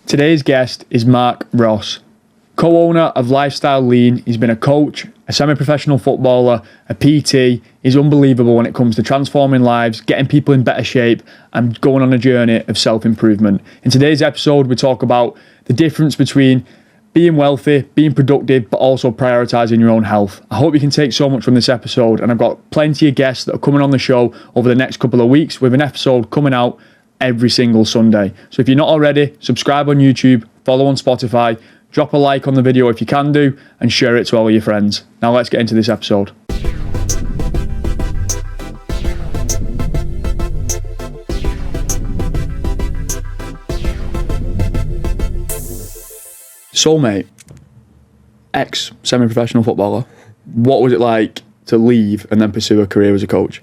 Today's guest is Mark Ross, co-owner of Lifestyle Lean. He's been a coach, a semi-professional footballer, a PT. He's unbelievable when it comes to transforming lives, getting people in better shape, and going on a journey of self-improvement. In today's episode, we talk about the difference between being wealthy, being productive, but also prioritizing your own health. I hope you can take so much from this episode, and I've got plenty of guests that are coming on the show over the next couple of weeks with an episode coming out every single Sunday. So if you're not already, subscribe on YouTube, follow on Spotify, drop a like on the video if you can do, and share it to all of your friends. Now let's get into this episode. So mate, ex-semi-professional footballer, what was it like to leave and then pursue a career as a coach?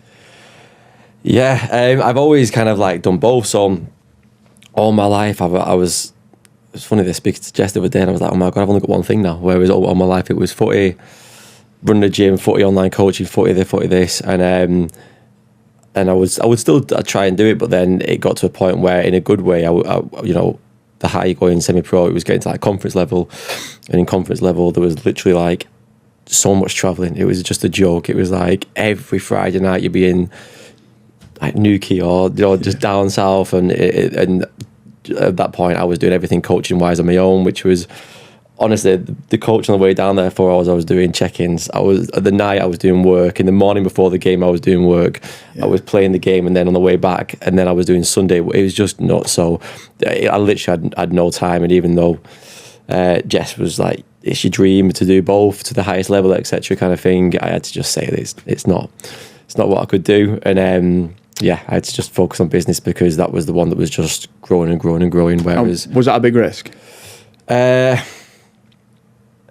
Yeah, I've always kind of like done both. So all my life, it's funny, they speaking to Jess the other day, and I was like, oh my God, I've only got one thing now. Whereas all my life, it was footy, running the gym, footy online coaching, footy this. And I would still try and do it, but then it got to a point where, in a good way, the higher you go in semi-pro, it was getting to like conference level. And in conference level, there was literally like so much travelling. It was just a joke. It was like every Friday night you'd be in like Newquay or just down south, and at that point I was doing everything coaching wise on my own, which was honestly the coach on the way down there 4 hours I was doing check-ins. I was at the night I was doing work, in the morning before the game I was doing work. I was playing the game, and then on the way back, and then I was doing Sunday. It was just nuts. So I literally had no time, and even though Jess was like, it's your dream to do both to the highest level, etc. kind of thing, I had to just say that it's not what I could do. And I had to just focus on business, because that was the one that was just growing and growing and growing. Whereas, was that a big risk? It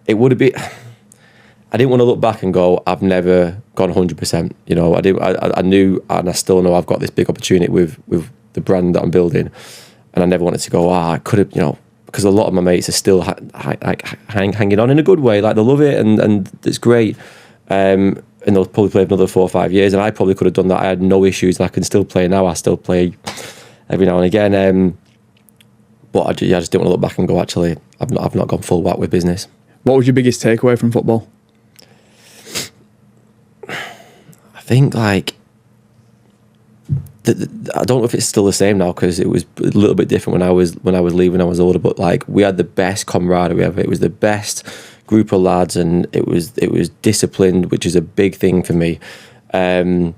would have been. I didn't want to look back and go, I've never gone 100%. I knew, and I still know, I've got this big opportunity with the brand that I'm building, and I never wanted to go, I could have, because a lot of my mates are still hanging on in a good way. Like, they love it, and it's great. And they'll probably play another 4 or 5 years, and I probably could have done that. I had no issues, and I can still play now. I still play every now and again. But I just didn't want to look back and go, actually, I've not gone full whack with business. What was your biggest takeaway from football? I think I don't know if it's still the same now, because it was a little bit different when I was leaving. I was older, but like, we had the best camaraderie ever. It was the best group of lads, and it was disciplined, which is a big thing for me. It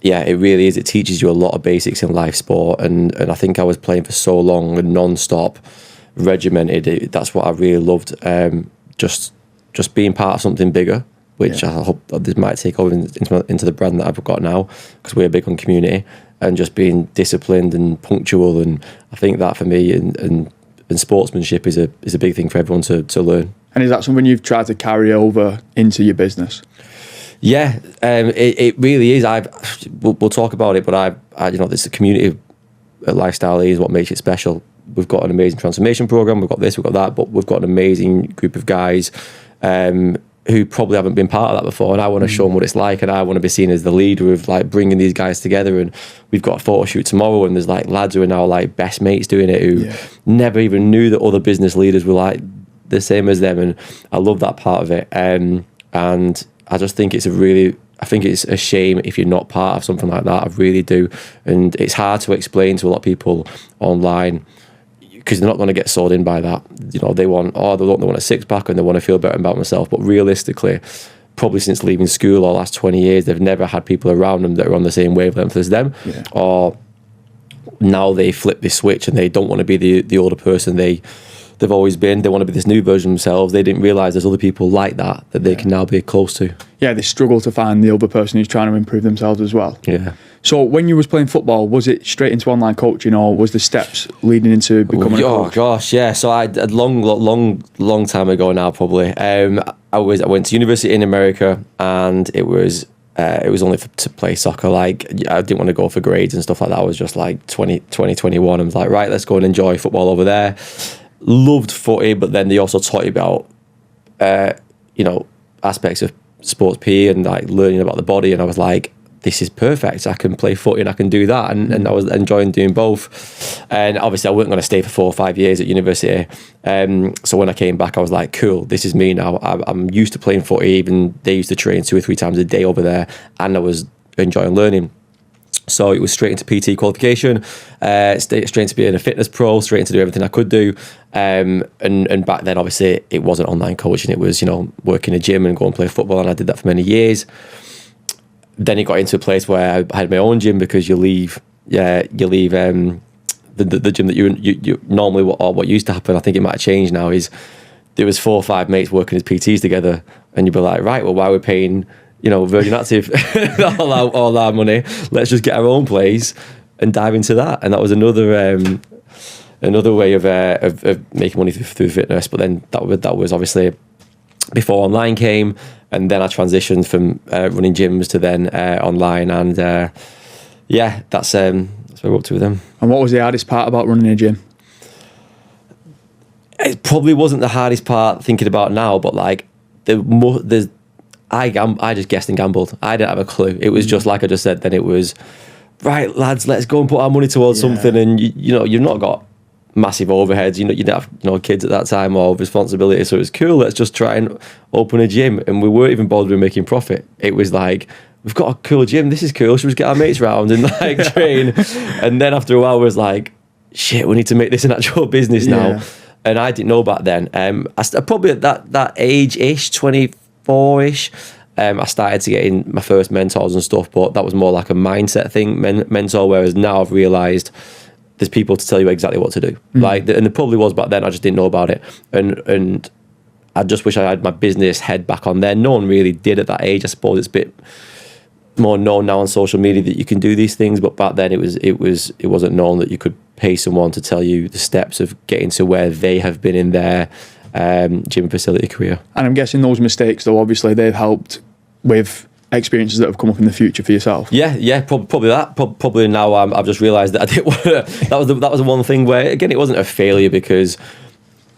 really is. It teaches you a lot of basics in life sport, and I think I was playing for so long and non-stop, regimented. That's what I really loved. Just being part of something bigger, which I hope that this might take over into the brand that I've got now, because we're big on community, and just being disciplined and punctual. And I think that for me and sportsmanship is a big thing for everyone to learn. And is that something you've tried to carry over into your business? Yeah, it really is. We'll talk about it, but this community lifestyle is what makes it special. We've got an amazing transformation program. We've got this, we've got that, but we've got an amazing group of guys who probably haven't been part of that before, and I want to show them what it's like, and I want to be seen as the leader of like bringing these guys together. And we've got a photo shoot tomorrow, and there's like lads who are now like best mates doing it, who never even knew that other business leaders were like the same as them, and I love that part of it. And I just think it's a shame if you're not part of something like that. I really do. And it's hard to explain to a lot of people online, because they're not going to get sold in by that. They want a six-pack, and they want to feel better about themselves. But realistically, probably since leaving school or the last 20 years, they've never had people around them that are on the same wavelength as them. Yeah. Or now they flip this switch, and they don't want to be the older person they've always been. They want to be this new version of themselves. They didn't realise there's other people like that they can now be close to. Yeah, they struggle to find the other person who's trying to improve themselves as well. Yeah. So when you was playing football, was it straight into online coaching, or was the steps leading into becoming a coach? Oh gosh, yeah. So I a long time ago now, probably. I went to university in America, and it was only to play soccer. Like, I didn't want to go for grades and stuff like that. I was just like 21. I was like, right, let's go and enjoy football over there. Loved footy, but then they also taught you about aspects of sports PE and like learning about the body, and I was like, this is perfect. I can play footy and I can do that. And I was enjoying doing both. And obviously I wasn't going to stay for 4 or 5 years at university. So when I came back, I was like, cool, this is me now. I'm used to playing footy. Even they used to train 2 or 3 times a day over there. And I was enjoying learning. So it was straight into PT qualification, straight into being a fitness pro, straight into do everything I could do. And back then, obviously, it wasn't online coaching. It was, working in a gym and go and play football. And I did that for many years. Then it got into a place where I had my own gym, because you leave the gym that you normally, or what used to happen, I think it might have changed now, is there was 4 or 5 mates working as PTs together, and you'd be like, right, well, why are we paying, Virgin Active all our money? Let's just get our own place and dive into that. And that was another way of making money through fitness. But then that was obviously before online came, and then I transitioned from running gyms to then online, and that's where we're up to with them. And what was the hardest part about running a gym? It probably wasn't the hardest part thinking about now, but like I just guessed and gambled. I didn't have a clue. It was just like I just said. Then it was, right, lads, let's go and put our money towards something. And you've not got massive overheads. You didn't have kids at that time or responsibility. So it was cool. Let's just try and open a gym. And we weren't even bothered with making profit. It was like, we've got a cool gym. This is cool. Should we just get our mates round and like train? And then after a while, I was like, shit, we need to make this an actual business now. Yeah. And I didn't know back then. I probably at that age-ish, 24-ish, I started to get in my first mentors and stuff, but that was more like a mindset thing, mentor, whereas now I've realised there's people to tell you exactly what to do. And there probably was back then, I just didn't know about it. And I just wish I had my business head back on there. No one really did at that age. I suppose it's a bit more known now on social media that you can do these things, but back then it wasn't known that you could pay someone to tell you the steps of getting to where they have been in their gym facility career. And I'm guessing those mistakes, though, obviously they've helped with experiences that have come up in the future for yourself. Probably that. Probably now I've just realised that I didn't want to, that was the one thing where, again, it wasn't a failure, because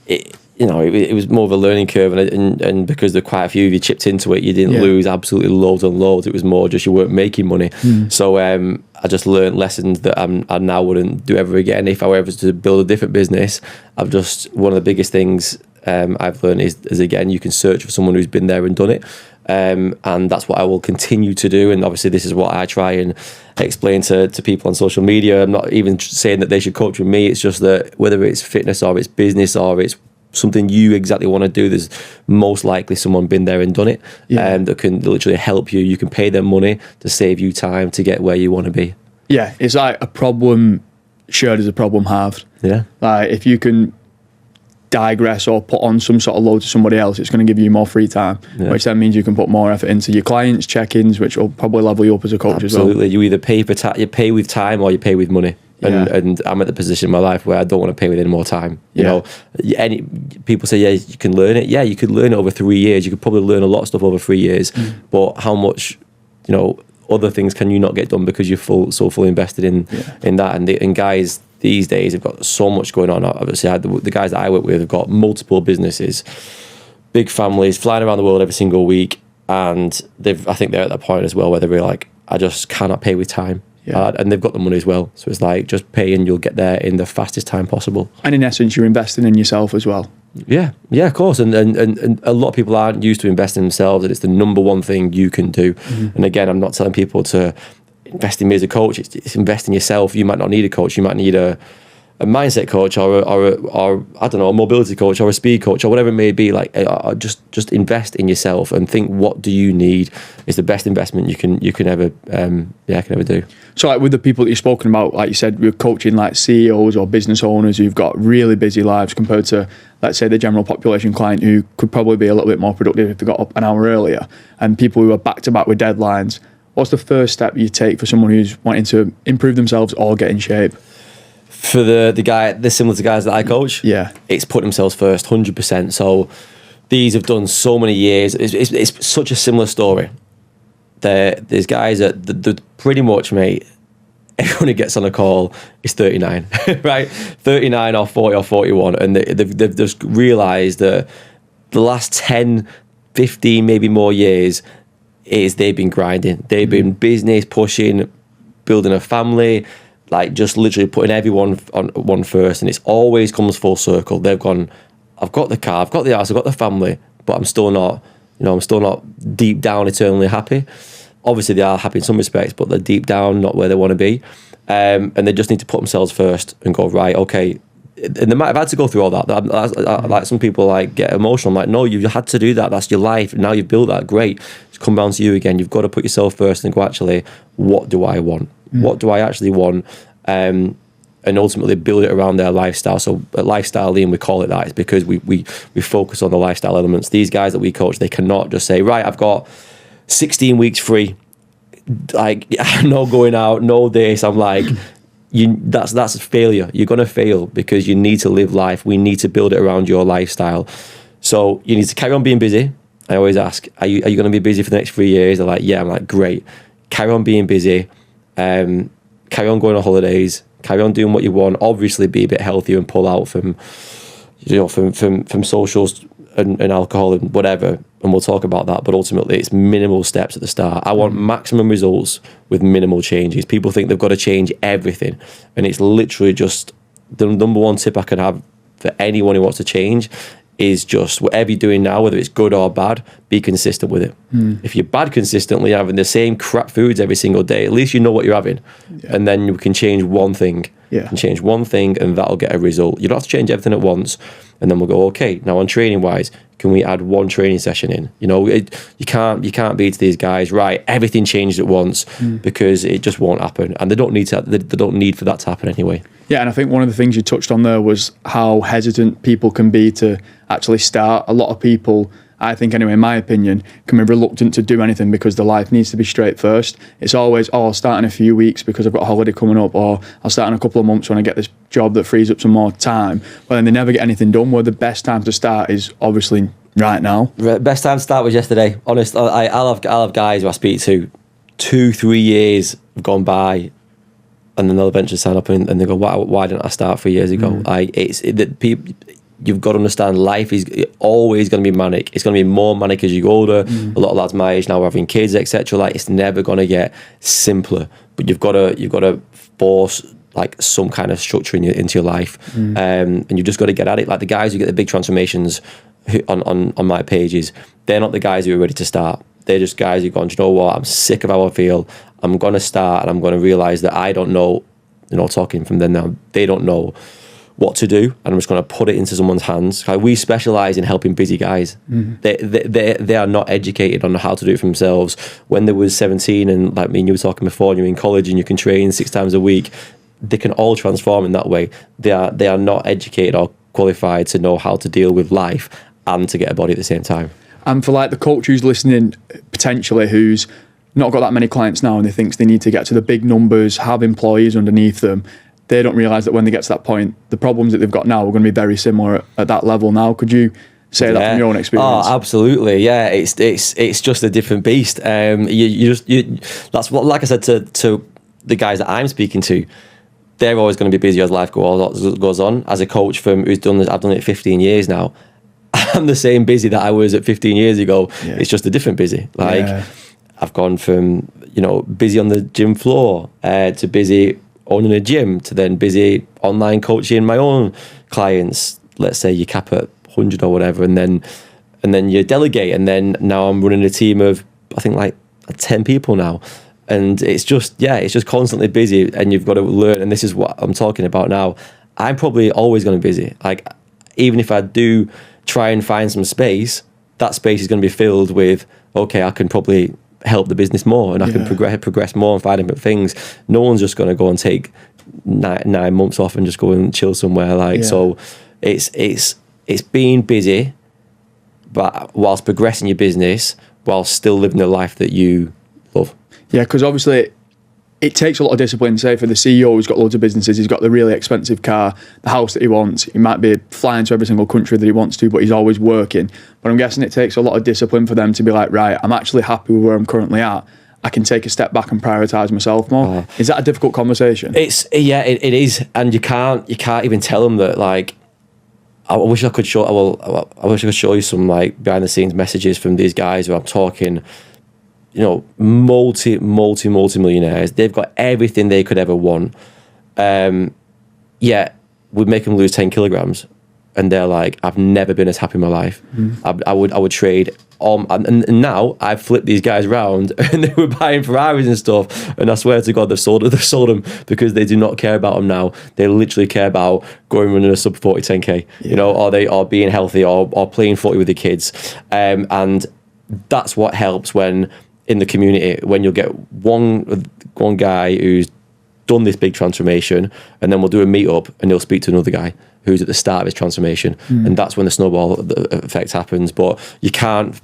it was more of a learning curve, and because there were quite a few of you chipped into it, you didn't lose absolutely loads and loads. It was more just you weren't making money. So I just learned lessons that I now wouldn't do ever again. If I were ever to build a different business, one of the biggest things I've learned is again, you can search for someone who's been there and done it. And that's what I will continue to do. And obviously this is what I try and explain to people on social media. I'm not even saying that they should coach with me. It's just that whether it's fitness or it's business or it's something you exactly want to do, there's most likely someone been there and done it, that can literally help you. You can pay them money to save you time to get where you want to be. Yeah, it's like a problem shared is a problem halved. Yeah. Like if you can digress or put on some sort of load to somebody else, it's going to give you more free time, which then means you can put more effort into your clients, check-ins, which will probably level you up as a coach as well. Absolutely. You either pay you pay with time or you pay with money. And I'm at the position in my life where I don't want to pay with any more time. You know, people say, you can learn it. Yeah, you could learn it over 3 years. You could probably learn a lot of stuff over 3 years. But how much, other things can you not get done because you're so fully invested in that? And guys these days have got so much going on. Obviously, the guys that I work with have got multiple businesses, big families, flying around the world every single week. And I think they're at that point as well where they're like, I just cannot pay with time. And they've got the money as well. So it's like, just pay and you'll get there in the fastest time possible. And in essence, you're investing in yourself as well. Yeah, of course. And a lot of people aren't used to investing in themselves, and it's the number one thing you can do. And again, I'm not telling people to invest in me as a coach. It's invest in yourself. You might not need a coach. You might need a mindset coach or I don't know, a mobility coach or a speed coach or whatever it may be. Like, just invest in yourself and think, what do you need? It's the best investment you can ever do. So like with the people that you've spoken about, like you said, you're coaching like CEOs or business owners who've got really busy lives compared to, let's say, the general population client who could probably be a little bit more productive if they got up an hour earlier, and people who are back to back with deadlines. What's the first step you take for someone who's wanting to improve themselves or get in shape? For the guy, they're similar to guys that I coach. Yeah, it's put themselves first, 100%. So these have done so many years. It's such a similar story. There's guys that the pretty much, mate, everyone who gets on a call is 39, right? 39 or 40 or 41, and they've just realised that the last 10, 15, maybe more years, is they've been grinding. They've been business, pushing, building a family, like just literally putting everyone on one first, and it's always comes full circle. They've gone, I've got the car, I've got the house, I've got the family, but I'm still not deep down eternally happy. Obviously they are happy in some respects, but they're deep down not where they want to be. And they just need to put themselves first and go, right, okay. And they might have had to go through all that. Like some people like get emotional. I'm like, no, you had to do that. That's your life. Now you've built that. Great. It's come down to you again. You've got to put yourself first and go, actually, what do I want? What do I actually want? And ultimately build it around their lifestyle. So lifestyle lean, we call it that. It's because we focus on the lifestyle elements. These guys that we coach, they cannot just say, right, I've got 16 weeks free, like no going out, no this. I'm like, that's a failure. You're gonna fail because you need to live life. We need to build it around your lifestyle. So you need to carry on being busy. I always ask, are you gonna be busy for the next 3 years? They're like, yeah. I'm like, great. Carry on being busy. Carry on going on holidays. Carry on doing what you want. Obviously, be a bit healthier and pull out from socials and alcohol and whatever, and we'll talk about that. But ultimately, it's minimal steps at the start. I want maximum results with minimal changes. People think they've got to change everything, and it's literally just the number one tip I can have for anyone who wants to change is just whatever you're doing now, whether it's good or bad, be consistent with it. If you're bad consistently, having the same crap foods every single day, at least you know what you're having. And then you can change one thing. You can change one thing and that'll get a result. You don't have to change everything at once. And then we'll go, okay, now on training wise, can we add one training session in? You know, you can't be to these guys, right, everything changed at once, because it just won't happen. And they don't need for that to happen anyway. Yeah, and I think one of the things you touched on there was how hesitant people can be to actually start. A lot of people, I think anyway, in my opinion, can be reluctant to do anything because their life needs to be straight first. It's always, I'll start in a few weeks because I've got a holiday coming up, or I'll start in a couple of months when I get this job that frees up some more time. But then they never get anything done, where the best time to start is obviously right now. Best time to start was yesterday. Honest, I'll have guys who I speak to, 2-3 years have gone by, and then they'll eventually sign up and they go, why didn't I start 3 years ago? You've got to understand life is always going to be manic. It's going to be more manic as you go older. A lot of lads my age now are having kids, etc. Like, it's never going to get simpler. But you've got to force like some kind of structure into your life, and you've just got to get at it. Like the guys who get the big transformations on my pages, they're not the guys who are ready to start. They're just guys who've gone, do you know what? I'm sick of how I feel. I'm going to start, and I'm going to realize that I don't know. You know, talking from them now, they don't know what to do, and I'm just going to put it into someone's hands. Like, we specialize in helping busy guys. They are not educated on how to do it for themselves. When they was 17, and like me and you were talking before, and you're in college and you can train 6 times a week, they can all transform in that way. They are not educated or qualified to know how to deal with life and to get a body at the same time. And for like the coach who's listening, potentially, who's not got that many clients now, and they thinks they need to get to the big numbers, have employees underneath them, they don't realise that when they get to that point, the problems that they've got now are going to be very similar at that level now. Could you say that from your own experience? Oh, absolutely. Yeah, it's just a different beast. That's what, like I said to the guys that I'm speaking to, they're always going to be busy as life goes on. As a coach I've done it 15 years now. I'm the same busy that I was at 15 years ago. Yeah. It's just a different busy. I've gone from busy on the gym floor to busy owning a gym, to then busy online coaching my own clients. Let's say you cap at 100 or whatever, and then you delegate, and then now I'm running a team of, I think, like 10 people now, and it's just constantly busy, and you've got to learn. And this is what I'm talking about now. I'm probably always going to be busy. Like, even if I do try and find some space, that space is going to be filled with, okay, I can probably help the business more, and I can progress more and find different things. No one's just going to go and take 9 months off and just go and chill somewhere. So it's being busy, but whilst progressing your business, whilst still living the life that you love. Yeah, because obviously it takes a lot of discipline. Say for the CEO who's got loads of businesses, he's got the really expensive car, the house that he wants. He might be flying to every single country that he wants to, but he's always working. But I'm guessing it takes a lot of discipline for them to be like, right, I'm actually happy with where I'm currently at. I can take a step back and prioritise myself more. Is that a difficult conversation? It is, and you can't even tell them that. Like, I wish I could show you some like behind the scenes messages from these guys who I'm talking. multi millionaires. They've got everything they could ever want. Yet we'd make them lose 10 kilograms, and they're like, I've never been as happy in my life. I would trade and now I've flipped these guys around, and they were buying Ferraris and stuff, and I swear to God they've sold them because they do not care about them now. They literally care about going running a sub 40 10k, or they are being healthy, or playing footy with the kids, and that's what helps when in the community, when you'll get one guy who's done this big transformation, and then we'll do a meetup and he'll speak to another guy who's at the start of his transformation, and that's when the snowball effect happens. But you can't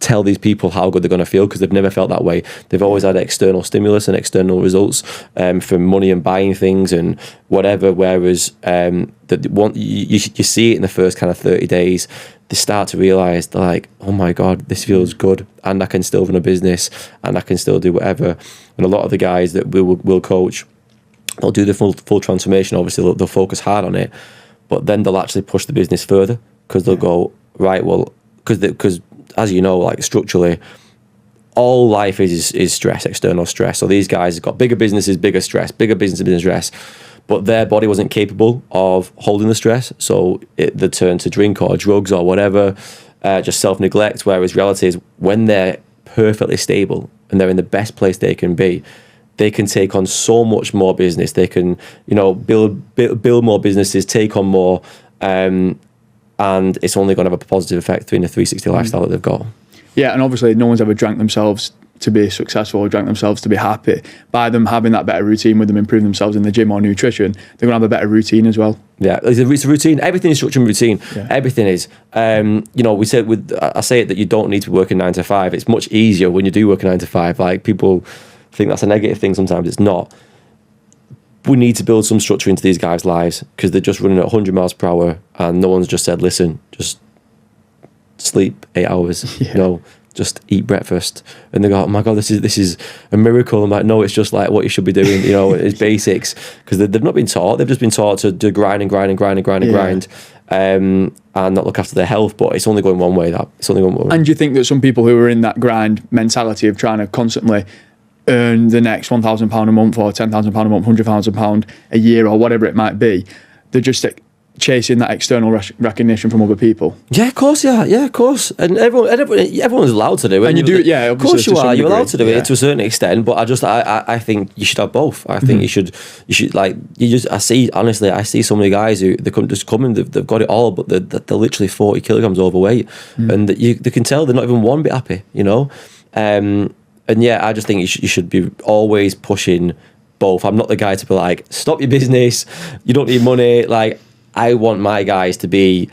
tell these people how good they're going to feel, because they've never felt that way. They've always had external stimulus and external results from money and buying things and whatever, whereas you see it in the first kind of 30 days. They start to realise, they're like, oh my God, this feels good, and I can still run a business, and I can still do whatever. And a lot of the guys that we'll coach, they'll do the full transformation. Obviously, they'll focus hard on it, but then they'll actually push the business further, because they'll go, right, well, because as you know, like structurally, all life is stress, external stress. So these guys have got bigger businesses, bigger stress, bigger business stress, but their body wasn't capable of holding the stress. So they turn to drink or drugs or whatever, just self-neglect. Whereas reality is, when they're perfectly stable and they're in the best place they can be, they can take on so much more business. They can, build more businesses, take on more, and it's only going to have a positive effect in the 360 lifestyle that they've got. Yeah, and obviously no one's ever drank themselves to be successful or drank themselves to be happy. By them having that better routine with them improving themselves in the gym or nutrition, they're going to have a better routine as well. Yeah, it's a routine. Everything is structured and routine. Yeah. Everything is. We said I say it that you don't need to work a 9 to 5. It's much easier when you do work a 9 to 5. Like, people think that's a negative thing. Sometimes it's not. We need to build some structure into these guys' lives, because they're just running at 100 miles per hour, and no one's just said, listen, just sleep 8 hours. Yeah. Just eat breakfast. And they go, oh my God, this is a miracle. I'm like, no, it's just like what you should be doing. It's basics, because they've not been taught. They've just been taught to grind and not look after their health. But it's only going one way. And do you think that some people who are in that grind mentality of trying to constantly earn the next £1,000 a month or £10,000 a month, £100,000 a year, or whatever it might be, they're just chasing that external recognition from other people? Yeah, of course, yeah, of course. And everyone's allowed to do it. And you do it, yeah. Of course you are. You're allowed to do it to a certain extent. But I think you should have both. I think you should I see so many guys who they come in, they've got it all, but they're literally 40 kilograms overweight, and they can tell they're not even one bit happy. And yeah, I just think you should be always pushing both. I'm not the guy to be like, stop your business, you don't need money. Like, I want my guys to be,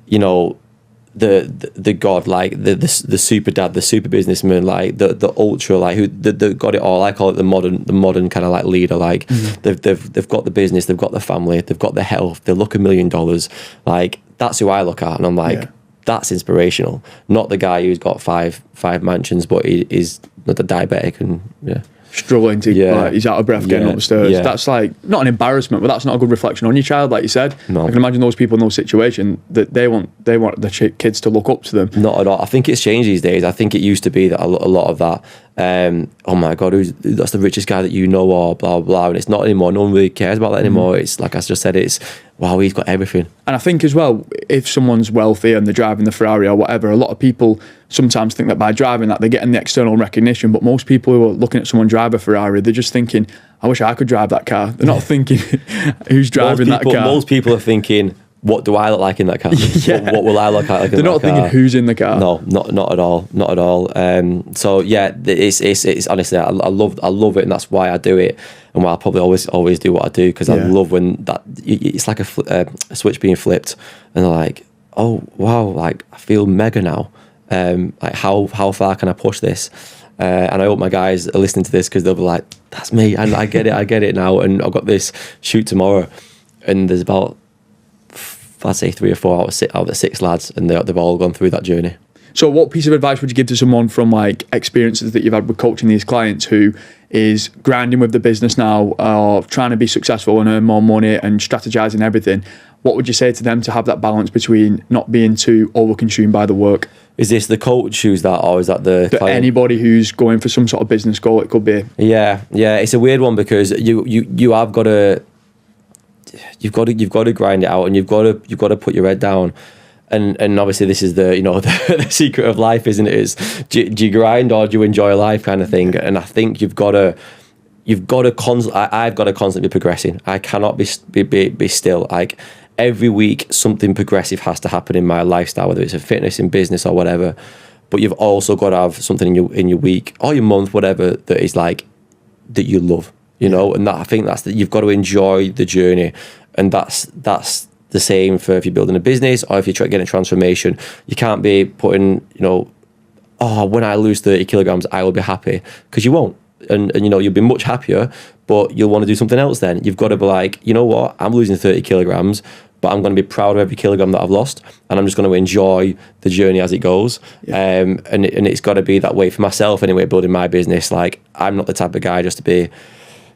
the god, like the super dad, the super businessman, like the ultra, like who they got it all. I call it the modern kind of like leader. Like they've got the business, they've got the family, they've got the health, they look $1 million. Like, that's who I look at, and I'm like, that's inspirational. Not the guy who's got five mansions, but he is not a diabetic and struggling to he's out of breath getting up the stairs. That's like not an embarrassment, but that's not a good reflection on your child, like you said. No. I can imagine those people in those situations that they want the kids to look up to them. Not at all. I think it's changed these days. I think it used to be that a lot of that, oh my God, that's the richest guy that you know, or blah blah, and it's not anymore. No one really cares about that anymore. It's like I just said, it's wow, he's got everything. And I think as well, if someone's wealthy and they're driving the Ferrari or whatever, a lot of people sometimes think that by driving that they're getting the external recognition, but most people who are looking at someone drive a Ferrari, they're just thinking, I wish I could drive that car. They're not thinking who's driving that car. Most people are thinking, what do I look like in that car? What will I look like in that car? They're not thinking who's in the car. No, not at all, not at all. So yeah, it's honestly, I love it, and that's why I do it, and why I'll probably always do what I do, because I love when it's like a switch being flipped, and they're like, oh wow, like I feel mega now. Like how far can I push this? And I hope my guys are listening to this, because they'll be like, that's me, and I get it now, and I've got this shoot tomorrow, and there's about, I'd say 3 or 4 out of the 6 lads, and they've all gone through that journey. So what piece of advice would you give to someone from like experiences that you've had with coaching these clients who is grinding with the business now, or trying to be successful and earn more money and strategizing everything? what would you say to them to have that balance between not being too overconsumed by the work? Is this the coach who's that, or is that the client? Anybody who's going for some sort of business goal, it could be. Yeah, it's a weird one because you have got to, you've got to grind it out, and you've got to put your head down, and obviously this is the the secret of life, isn't it? Is do you grind or do you enjoy life, kind of thing? And I think I've got to constantly be progressing. I cannot be still. Like, every week something progressive has to happen in my lifestyle, whether it's a fitness, in business, or whatever. But you've also got to have something in your week or your month, whatever, that is like that you love, and that, I think that's that you've got to enjoy the journey. And that's the same for if you're building a business or if you're trying to get a transformation. You can't be putting, when I lose 30 kilograms, I will be happy, because you won't. And you'll be much happier, but you'll want to do something else then. You've got to be like, you know what, I'm losing 30 kilograms, but I'm going to be proud of every kilogram that I've lost, and I'm just going to enjoy the journey as it goes. Yeah. And it's got to be that way for myself anyway, building my business. Like, I'm not the type of guy just to be,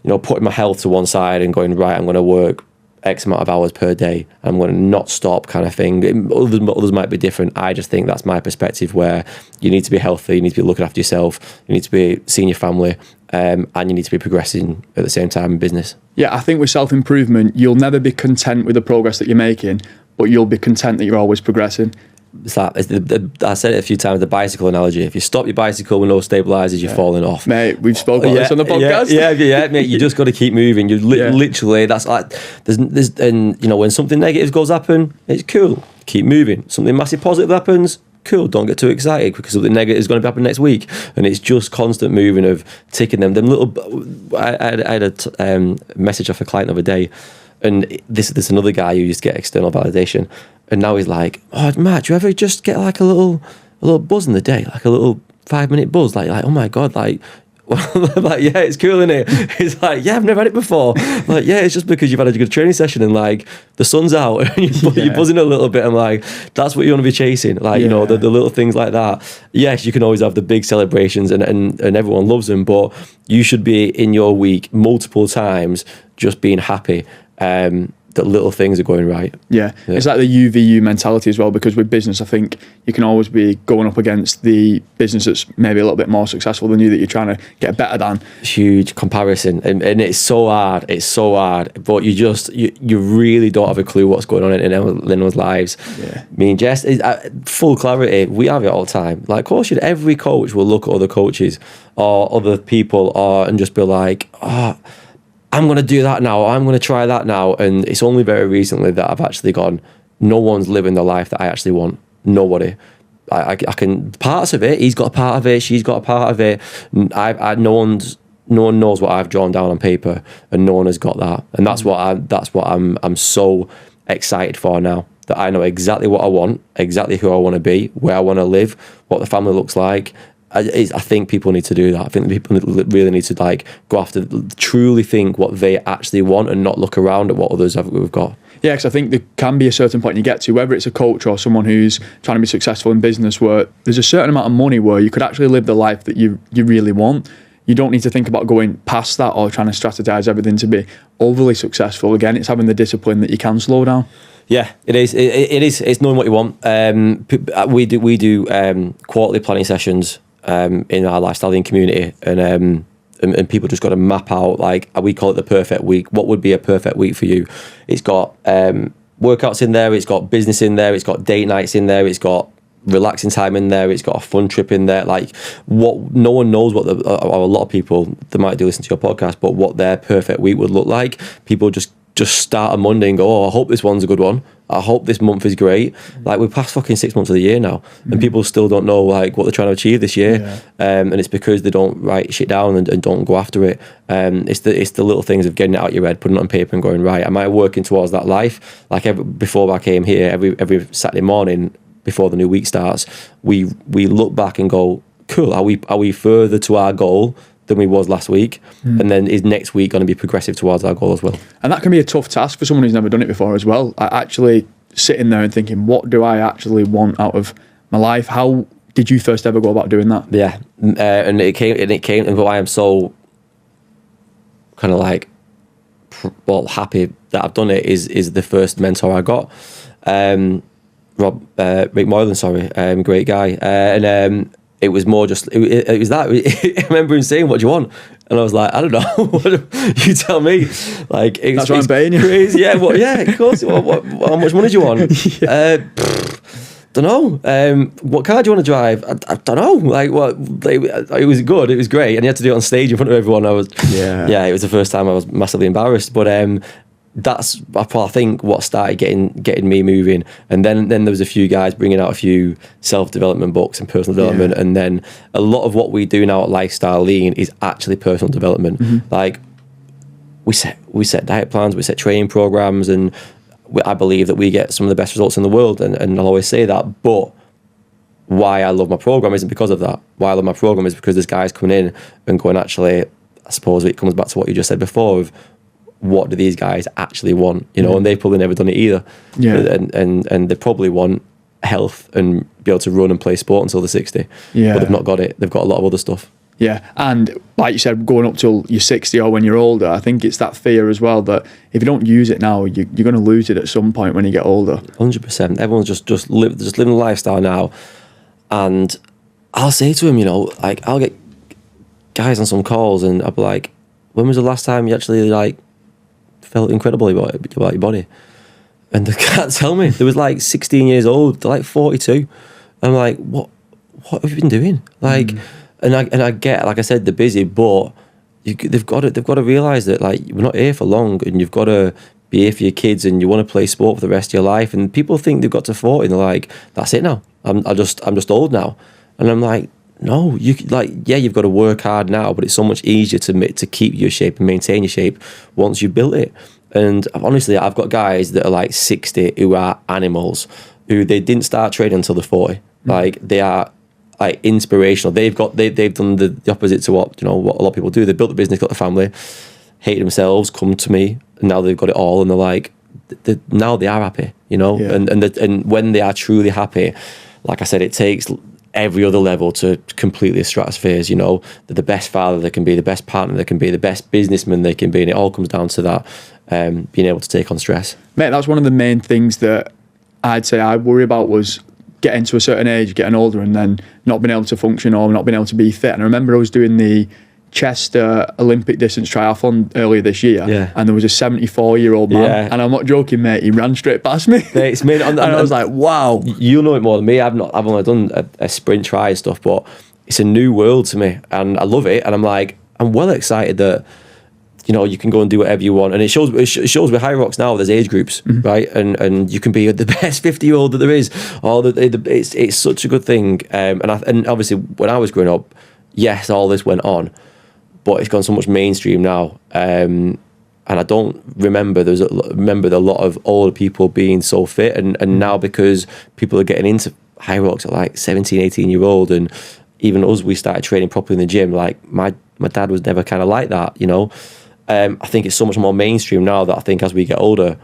putting my health to one side and going, right, I'm going to work X amount of hours per day, I'm going to not stop, kind of thing. Others might be different. I just think that's my perspective, where you need to be healthy, you need to be looking after yourself, you need to be seeing your family, and you need to be progressing at the same time in business. Yeah, I think with self-improvement, you'll never be content with the progress that you're making, but you'll be content that you're always progressing. I said it a few times, the bicycle analogy. If you stop your bicycle with no stabilizers, you're falling off. Mate, we've spoken about this on the podcast. Yeah, mate. You just got to keep moving. You literally, that's like, there's and when something negative goes happen, it's cool. Keep moving. Something massive positive happens, cool. Don't get too excited, because something negative is going to happen next week. And it's just constant moving of ticking them little. I had a message off a client the other day, and this another guy who used to get external validation. And now he's like, oh, Matt, do you ever just get like a little buzz in the day, like a little 5-minute buzz, like oh my god, like, I'm like, yeah, it's cool, isn't it? He's like, yeah, I've never had it before. I'm like, yeah, it's just because you've had a good training session and like the sun's out and you're buzzing a little bit. I'm like, that's what you want to be chasing, like the little things like that. Yes, you can always have the big celebrations and everyone loves them, but you should be in your week multiple times just being happy. That little things are going right. Yeah. It's like the UVU mentality as well, because with business, I think you can always be going up against the business that's maybe a little bit more successful than you, that you're trying to get better than. Huge comparison, and it's so hard, but you really don't have a clue what's going on in anyone's lives. Yeah. Me and Jess, full clarity, we have it all the time. Like, of course, every coach will look at other coaches or other people and just be like, I'm going to do that now, or I'm going to try that now. And it's only very recently that I've actually gone, no one's living the life that I actually want. Nobody. I can, parts of it, he's got a part of it, she's got a part of it. No one knows what I've drawn down on paper, and no one has got that. And that's what I'm so excited for now, that I know exactly what I want, exactly who I want to be, where I want to live, what the family looks like. I think people need to do that. I think people really need to like go after, truly think what they actually want, and not look around at what others have got. Yeah, because I think there can be a certain point you get to, whether it's a coach or someone who's trying to be successful in business, where there's a certain amount of money where you could actually live the life that you really want. You don't need to think about going past that or trying to strategize everything to be overly successful. Again, it's having the discipline that you can slow down. Yeah, it is. It is. It's knowing what you want. We do quarterly planning sessions in our lifestyle community, and people just got to map out, like, we call it the perfect week. What would be a perfect week for you? It's got workouts in there, it's got business in there, it's got date nights in there, it's got relaxing time in there, it's got a fun trip in there. Like, what no one knows what or a lot of people, they might do listen to your podcast, but what their perfect week would look like. People just start on Monday and go, oh, I hope this one's a good one. I hope this month is great. Like, we're past fucking 6 months of the year now, and people still don't know like what they're trying to achieve this year. And it's because they don't write shit down and don't go after it. It's the little things of getting it out your head, putting it on paper and going, right, am I working towards that life? Like, before I came here, every Saturday morning before the new week starts, we look back and go, cool, are we further to our goal than we was last week? And then is next week going to be progressive towards our goal as well? And that can be a tough task for someone who's never done it before as well. Actually sitting there and thinking, what do I actually want out of my life? How did you first ever go about doing that? Yeah, and it came, and why I'm so kind of like happy that I've done it is the first mentor I got. Rick Moylan, great guy. And it was more just, it was that. I remember him saying, "What do you want?" And I was like, "I don't know." You tell me. Like, that's what I'm paying you. Crazy. Yeah, of course. How much money do you want? Don't know. What car do you want to drive? I don't know. Like, what? It was good. It was great, and you had to do it on stage in front of everyone. It was the first time I was massively embarrassed, but that's I think what started getting me moving. And then there was a few guys bringing out a few self-development books and personal development, and then a lot of what we do now at Lifestyle Lean is actually personal development. Like, we set diet plans, we set training programs, and I believe that we get some of the best results in the world, and I'll always say that. But why I love my program isn't because of that. Why I love my program is because there's guys coming in and going, actually, I suppose it comes back to what you just said before of what do these guys actually want, and they've probably never done it either. And they probably want health and be able to run and play sport until they're 60. But they've not got it. They've got a lot of other stuff. Yeah, and like you said, going up till you're 60 or when you're older, I think it's that fear as well that if you don't use it now, you're going to lose it at some point when you get older. 100%. Everyone's just living the lifestyle now. And I'll say to him, like, I'll get guys on some calls and I'll be like, when was the last time you actually, like, felt incredibly about your body? And they can't tell me. They was like 16 years old. They're like 42. I'm like, what have you been doing? Like, and I get, like I said, they're busy, but they've got to realise that, like, we're not here for long, and you've got to be here for your kids, and you want to play sport for the rest of your life. And people think they've got to 40 and they're like, that's it now. I'm just old now. And I'm like, no, you've got to work hard now, but it's so much easier to keep your shape and maintain your shape once you've built it. And honestly, I've got guys that are like 60 who are animals, who they didn't start training until they're 40. Like, they are like inspirational. They've done the opposite to what a lot of people do. They built the business, got the family, hate themselves, come to me, and now they've got it all, and they're like, now they are happy, and when they are truly happy, like I said, it takes every other level to completely stratosphere. They're the best father they can be, the best partner they can be, the best businessman they can be, and it all comes down to that, being able to take on stress. Mate, that's one of the main things that I'd say I worry about, was getting to a certain age, getting older, and then not being able to function or not being able to be fit. And I remember I was doing the Chester Olympic distance triathlon earlier this year, and there was a 74-year-old man, and I'm not joking, mate, he ran straight past me. It's made, and I was like, wow. You know it more than me. I've only done a sprint tri stuff, but it's a new world to me, and I love it. And I'm well excited that you can go and do whatever you want, and it shows with High Rocks now there's age groups, right? And you can be the best 50-year-old that there is. It's such a good thing. And obviously when I was growing up, yes, all this went on, but it's gone so much mainstream now. And I don't remember a lot of older people being so fit, and now because people are getting into High Rocks at like 17, 18-year-old, and even us, we started training properly in the gym. Like my dad was never kind of like that, I think it's so much more mainstream now that I think as we get older,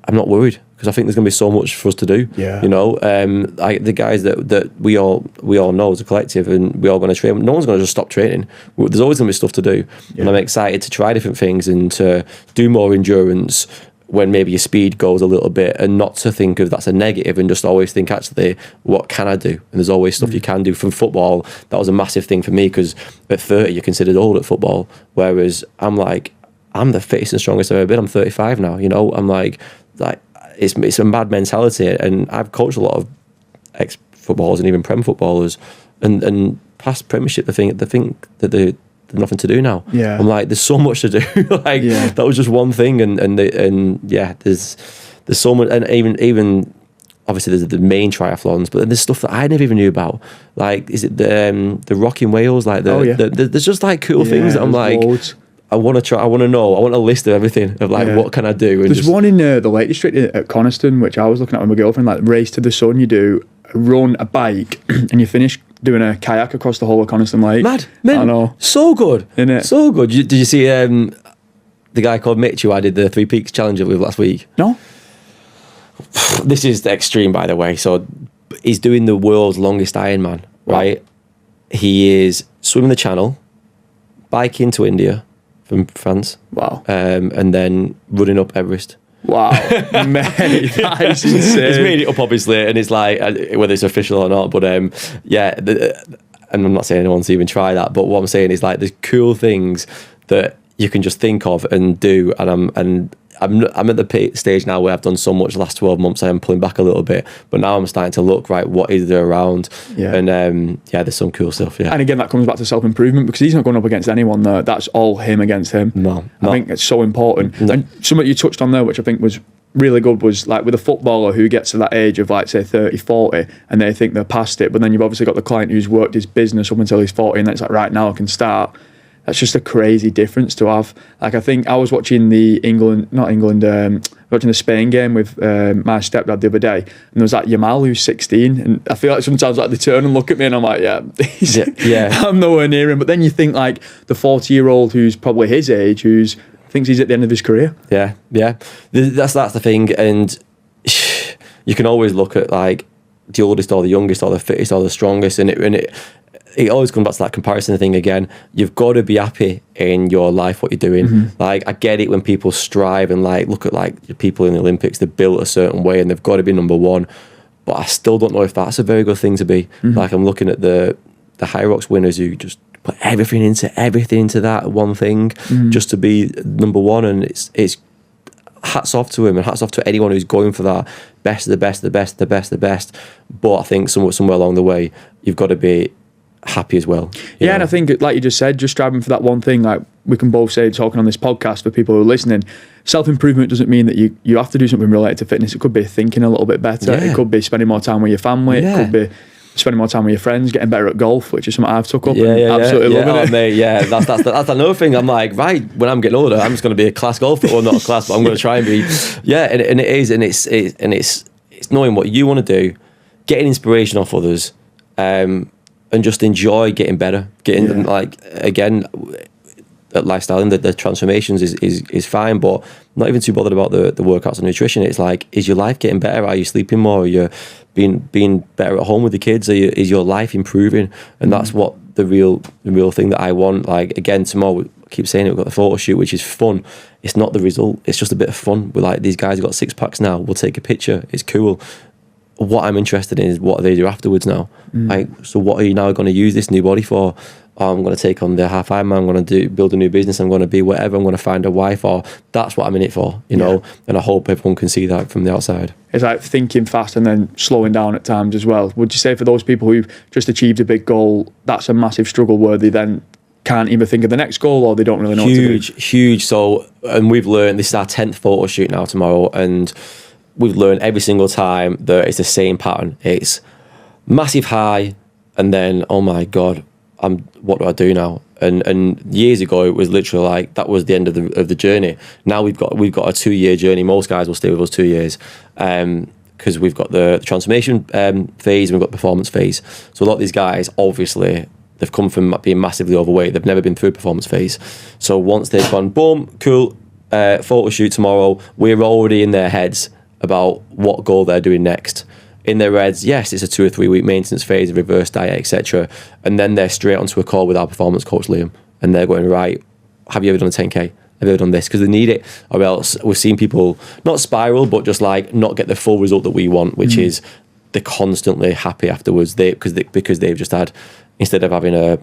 I'm not worried, because I think there's going to be so much for us to do. Like the guys that we all know as a collective, and we all going to train. No one's going to just stop training. There's always going to be stuff to do, and I'm excited to try different things and to do more endurance when maybe your speed goes a little bit, and not to think of that's a negative, and just always think, actually, what can I do? And there's always stuff you can do. From football, that was a massive thing for me, because at 30 you're considered old at football, whereas I'm the fittest and strongest I've ever been. I'm 35 now, I'm like it's a mad mentality. And I've coached a lot of ex-footballers and even Prem footballers, and past Premiership, they think that they're nothing to do now. I'm like, there's so much to do. That was just one thing, and there's so much. And even obviously there's the main triathlons, but then there's stuff that I never even knew about. Like, is it the Rock in Wales? Like there's just like cool things that I'm like, loads. I want to try. I want to know. I want a list of everything of like what can I do. And there's one in the Lake District at Coniston, which I was looking at with my girlfriend. Like, Race to the Sun. You do a run, a bike, and you finish doing a kayak across the whole of Coniston Lake. Mad, man. I know. So good, isn't it? So good. Did you see the guy called Mitch who I did the Three Peaks Challenge with last week? No. This is the extreme, by the way. So he's doing the world's longest Ironman. Right. He is swimming the Channel, biking to India, from France. Wow. And then running up Everest. Wow, mate, that is insane. It's made it up, obviously, and it's like, whether it's official or not, but yeah, and I'm not saying anyone's even try that, but what I'm saying is like, there's cool things that you can just think of and do, and I'm at the stage now where I've done so much the last 12 months, I am pulling back a little bit, but now I'm starting to look, right, what is there around? Yeah. And yeah, there's some cool stuff, yeah. And again, that comes back to self-improvement, because he's not going up against anyone there. That's all him against him. No. I think it's so important. No. And something you touched on there, which I think was really good, was like with a footballer who gets to that age of like say 30, 40, and they think they're past it, but then you've obviously got the client who's worked his business up until he's 40, and then it's like, right, now I can start. That's just a crazy difference to have. Like, I think I was watching watching the Spain game with my stepdad the other day, and there was like Yamal who's 16, and I feel like sometimes like they turn and look at me and I'm like, yeah. I'm nowhere near him. But then you think like the 40-year-old who's probably his age, who's thinks he's at the end of his career. Yeah. That's the thing, and you can always look at like the oldest or the youngest or the fittest or the strongest, and it always comes back to that comparison thing again. You've got to be happy in your life, what you're doing. Mm-hmm. Like, I get it when people strive and like look at like people in the Olympics, they're built a certain way and they've got to be number one. But I still don't know if that's a very good thing to be. Mm-hmm. Like, I'm looking at the Hyrox winners who just put everything into that one thing just to be number one, and it's hats off to him and hats off to anyone who's going for that best of the best. But I think somewhere along the way, you've got to be happy as well. Yeah, and I think, like you just said, just striving for that one thing, like we can both say, talking on this podcast for people who are listening, self-improvement doesn't mean that you have to do something related to fitness. It could be thinking a little bit better. Yeah. It could be spending more time with your family. Yeah. It could be spending more time with your friends, getting better at golf, which is something I've took up and absolutely loving it. Mate, that's another thing. I'm like, right, when I'm getting older, I'm just going to be a class golfer, or not a class, but I'm going to try and be. Yeah, and it is, and it's knowing what you want to do, getting inspiration off others, and just enjoy getting better. Like, again, at lifestyle and the transformations is fine, but not even too bothered about the workouts and nutrition. It's like, is your life getting better? Are you sleeping more? Are you being better at home with the kids? Is your life improving? And that's what the real thing that I want. Like, again, tomorrow, I keep saying it, we've got the photo shoot, which is fun. It's not the result. It's just a bit of fun. We're like, these guys have got 6-packs now. We'll take a picture. It's cool. What I'm interested in is what they do afterwards now. Like, so what are you now going to use this new body for? I'm going to take on the half Ironman, I'm going to build a new business, I'm going to be whatever, I'm going to find a wife, or that's what I'm in it for, you know? And I hope everyone can see that from the outside. It's like thinking fast and then slowing down at times as well. Would you say for those people who've just achieved a big goal, that's a massive struggle where they then can't even think of the next goal, or they don't really know what to do? Huge. So, and we've learned, this is our 10th photo shoot now tomorrow, and we've learned every single time that it's the same pattern. It's massive high, and then, oh my God, what do I do now? And years ago, it was literally like, that was the end of the journey. Now we've got a 2-year journey. Most guys will stay with us 2 years, because we've got the transformation phase and we've got the performance phase. So a lot of these guys, obviously, they've come from being massively overweight. They've never been through performance phase. So once they've gone, boom, cool, photo shoot tomorrow, we're already in their heads about what goal they're doing next. In their heads, yes, it's a 2 or 3 week maintenance phase, reverse diet, etc. And then they're straight onto a call with our performance coach, Liam. And they're going, right, have you ever done a 10K? Have you ever done this? Because they need it. Or else we've seen people not spiral, but just like not get the full result that we want, which is they're constantly happy afterwards. Because they've just had, instead of having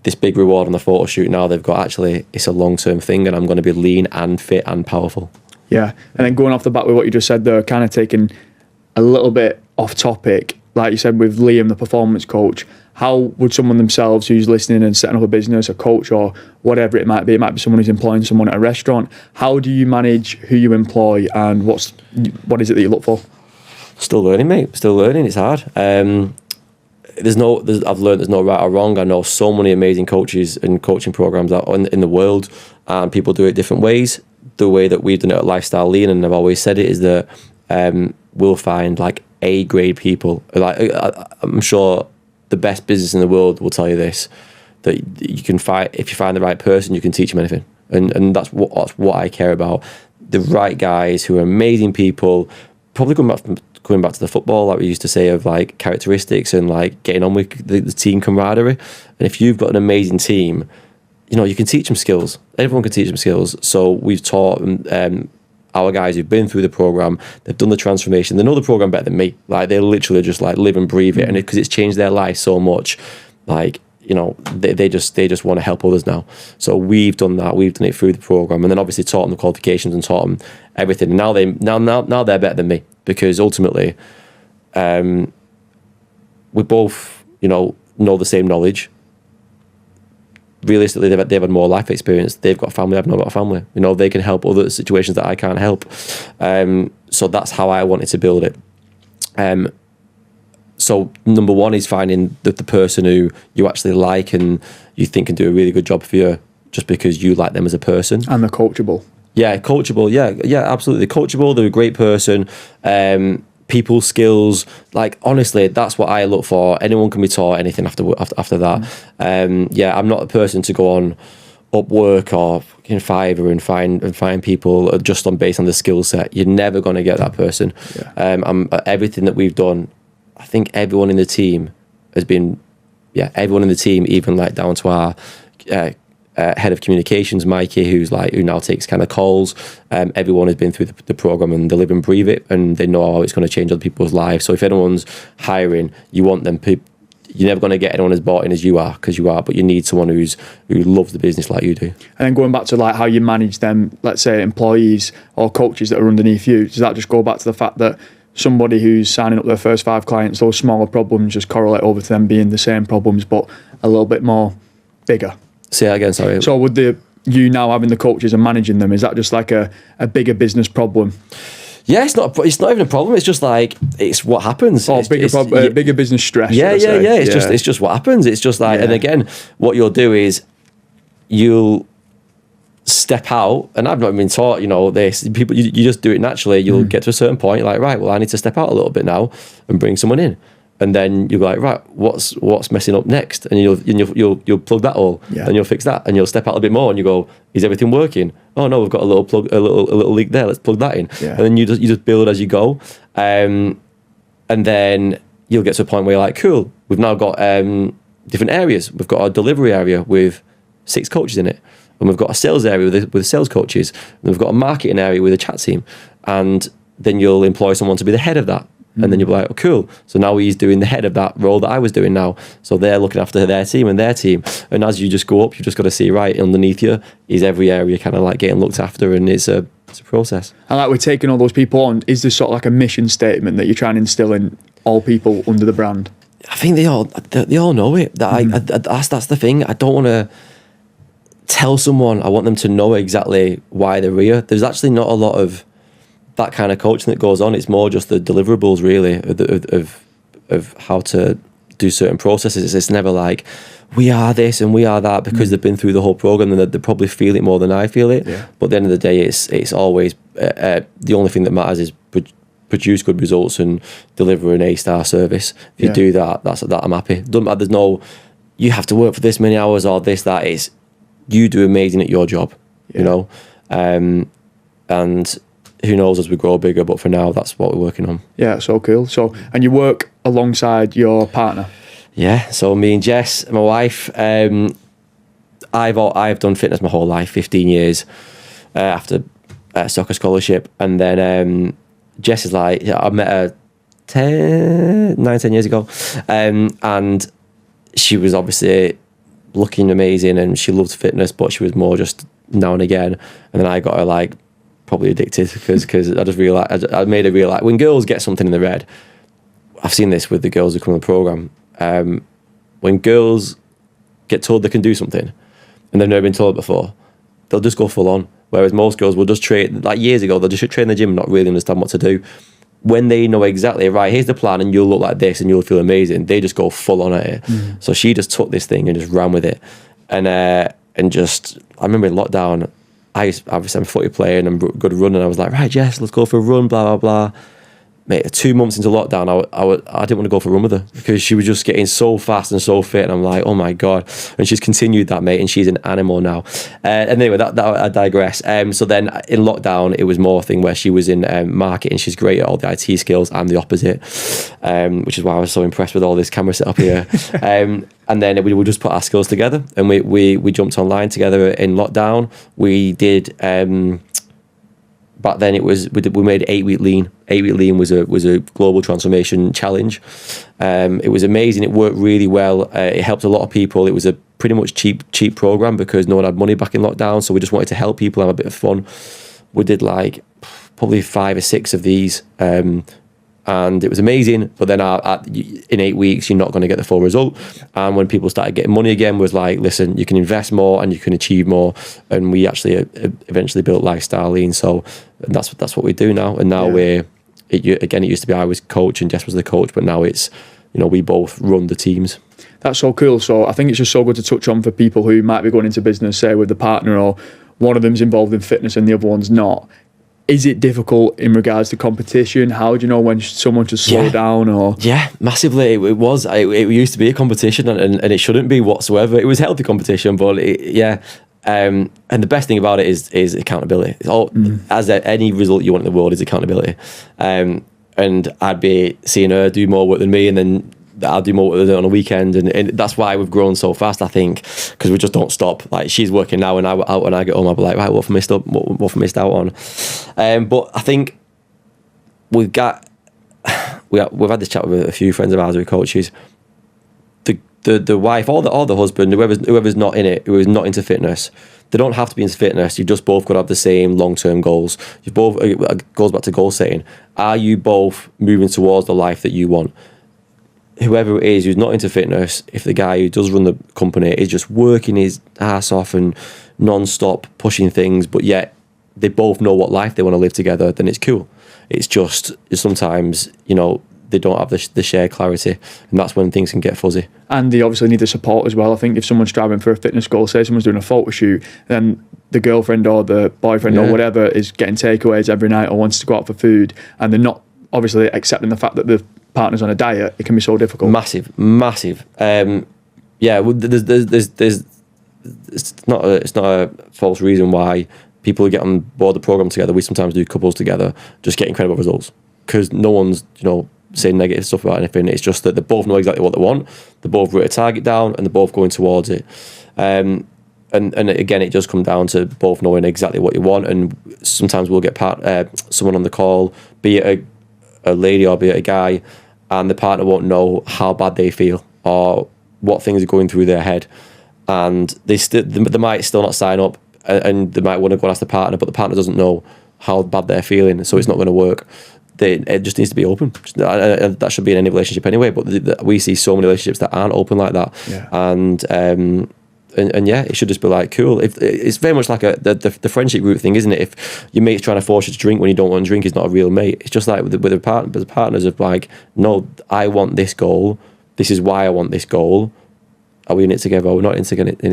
this big reward on the photo shoot, now they've got, actually, it's a long-term thing and I'm going to be lean and fit and powerful. Yeah. And then going off the bat with what you just said there, kind of taking a little bit off topic, like you said with Liam, the performance coach, how would someone themselves who's listening and setting up a business, a coach or whatever it might be someone who's employing someone at a restaurant, how do you manage who you employ and what is it that you look for? Still learning, mate. Still learning. It's hard. I've learned there's no right or wrong. I know so many amazing coaches and coaching programs out in the world, and people do it different ways. The way that we've done it at Lifestyle Lean, and I've always said it, is that we'll find like A-grade people. Like, I'm sure the best business in the world will tell you this, that you can find, if you find the right person, you can teach them anything. And that's what I care about. The right guys who are amazing people, probably going back to the football, like we used to say, of like characteristics and like getting on with the team camaraderie. And if you've got an amazing team, you can teach them skills. Everyone can teach them skills. So we've taught our guys who've been through the program, they've done the transformation, they know the program better than me. Like, they literally just like live and breathe it, and because it's changed their life so much, like, they just want to help others now. So we've done that. We've done it through the program, and then obviously taught them the qualifications and taught them everything. And now they're better than me, because ultimately, we both know the same knowledge. Realistically, they've had more life experience. They've got a family. I've not got a family. They can help other situations that I can't help. So that's how I wanted to build it. So number one is finding the person who you actually like and you think can do a really good job for you, just because you like them as a person. And they're coachable. Yeah, coachable. Yeah, absolutely coachable. They're a great person. People skills, like, honestly, that's what I look for. Anyone can be taught anything after that. I'm not a person to go on Upwork or in Fiverr and find people just based on the skill set. You're never going to get that person. Everything that we've done, I think everyone in the team has been, everyone in the team, even like down to our head of communications, Mikey, who now takes kind of calls. Everyone has been through the program, and they live and breathe it, and they know how it's going to change other people's lives. So if anyone's hiring, you want them. You're never going to get anyone as bought in as you are, but you need someone who loves the business like you do. And then going back to like how you manage them, let's say employees or coaches that are underneath you, does that just go back to the fact that somebody who's signing up their first 5 clients, those smaller problems just correlate over to them being the same problems but a little bit more bigger? Say that again, sorry. So would you now having the coaches and managing them, is that just like a bigger business problem? Yeah, it's not even a problem. It's just like, it's what happens. Oh, bigger business stress. Yeah. It's just what happens. It's just like, and again, what you'll do is you'll step out, and I've not been taught, this. People, you just do it naturally. You'll get to a certain point, you're like, right, well, I need to step out a little bit now and bring someone in. And then you'll be like, right, what's messing up next? And you'll plug that all, and you'll fix that, and you'll step out a bit more, and you go, is everything working? Oh no, we've got a little leak there. Let's plug that in, and then you just build as you go, and then you'll get to a point where you're like, cool, we've now got different areas. We've got a delivery area with 6 coaches in it, and we've got a sales area with sales coaches, and we've got a marketing area with a chat team, and then you'll employ someone to be the head of that. And then you'll be like, oh, cool. So now he's doing the head of that role that I was doing now. So they're looking after their team. And as you just go up, you just got to see, right, underneath you is every area kind of like getting looked after, and it's a process. And like, we're taking all those people on, is this sort of like a mission statement that you're trying to instill in all people under the brand? I think they all know it. That's the thing. I don't want to tell someone. I want them to know exactly why they're here. There's actually not a lot of that kind of coaching that goes on. It's more just the deliverables, really, of how to do certain processes. It's never like, we are this and we are that, because they've been through the whole program, and they probably feel it more than I feel it. But at the end of the day, it's always the only thing that matters is produce good results and deliver an A-star service. If you do that, I'm happy. There's no, you have to work for this many hours or this, that. Is you do amazing at your job, and who knows as we grow bigger, but for now, that's what we're working on. Yeah, so cool. So, and you work alongside your partner? Yeah, so me and Jess, my wife, I've done fitness my whole life, 15 years after a soccer scholarship. And then Jess is like, I met her 10 years ago. And she was obviously looking amazing and she loved fitness, but she was more just now and again. And then I got her like, probably addicted because I just realized, I made her realize when girls get something in their head, I've seen this with the girls who come on the program, when girls get told they can do something and they've never been told before, they'll just go full on, whereas most girls will just train, like years ago, they'll just train in the gym and not really understand what to do. When they know exactly, right, here's the plan and you'll look like this and you'll feel amazing, they just go full on at it. So she just took this thing and just ran with it, and just, I remember in lockdown, obviously I'm a footy player and I'm good at running. I was like, right, Jess, let's go for a run, blah, blah, blah. mate, 2 months into lockdown, I didn't want to go for a run with her because she was just getting so fast and so fit, and I'm like, oh my god! And she's continued that, mate, and she's an animal now. And anyway, that I digress. So then in lockdown, it was more a thing where she was in marketing. She's great at all the IT skills. I'm the opposite, which is why I was so impressed with all this camera setup here. And then we would just put our skills together, and we jumped online together in lockdown. We did. Back then we made 8-week lean. 8-week lean was a global transformation challenge. It was amazing. It worked really well. It helped a lot of people. It was a pretty much cheap program because no one had money back in lockdown. So we just wanted to help people have a bit of fun. We did like probably 5 or 6 of these. And it was amazing, but then in 8 weeks you're not going to get the full result. And when people started getting money again, was like, listen, you can invest more and you can achieve more. And we actually eventually built Lifestyle Lean. So that's what we do now. And now it used to be I was coach and Jess was the coach, but now it's, we both run the teams. That's so cool. So I think it's just so good to touch on for people who might be going into business, say with the partner, or one of them's involved in fitness and the other one's not. Is it difficult in regards to competition? How do you know when someone should slow down? Or massively. It was. It used to be a competition, and it shouldn't be whatsoever. It was healthy competition, but and the best thing about it is accountability. It's all as any result you want in the world is accountability. And I'd be seeing her do more work than me, and then I'll do more on a weekend, and that's why we've grown so fast, I think, because we just don't stop. Like, she's working now, and when I get home, I'll be like, right, what have I missed up? What have I missed out on? But I think we've had this chat with a few friends of ours who are coaches. The wife or the husband, whoever's not in it, who is not into fitness, they don't have to be into fitness. You just both got to have the same long-term goals. You both goes back to goal setting. Are you both moving towards the life that you want? Whoever it is who's not into fitness, if the guy who does run the company is just working his ass off and non-stop pushing things, but yet they both know what life they want to live together, then it's cool. It's just sometimes, they don't have the shared clarity, and that's when things can get fuzzy. And they obviously need the support as well. I think if someone's striving for a fitness goal, say someone's doing a photo shoot, then the girlfriend or the boyfriend or whatever is getting takeaways every night or wants to go out for food, and they're not obviously accepting the fact that the partner's on a diet, it can be so difficult. Massive. Well, there's it's not a false reason why people who get on board the program together, we sometimes do couples together, just get incredible results, because no one's saying negative stuff about anything. It's just that they both know exactly what they want, they both wrote a target down, and they're both going towards it. And again, it does come down to both knowing exactly what you want. And sometimes we'll get someone on the call, be it a lady or be it a guy, and the partner won't know how bad they feel or what things are going through their head, and they might still not sign up, and they might want to go and ask the partner, but the partner doesn't know how bad they're feeling, so it's not going to work. It just needs to be open. That should be in any relationship anyway, but we see so many relationships that aren't open like that. And it should just be like, cool. If it's very much like the friendship group thing, isn't it? If your mate's trying to force you to drink when you don't want to drink, he's not a real mate. It's just like with the partners of like, no, I want this goal. This is why I want this goal. Are we in it together? Or we're not in it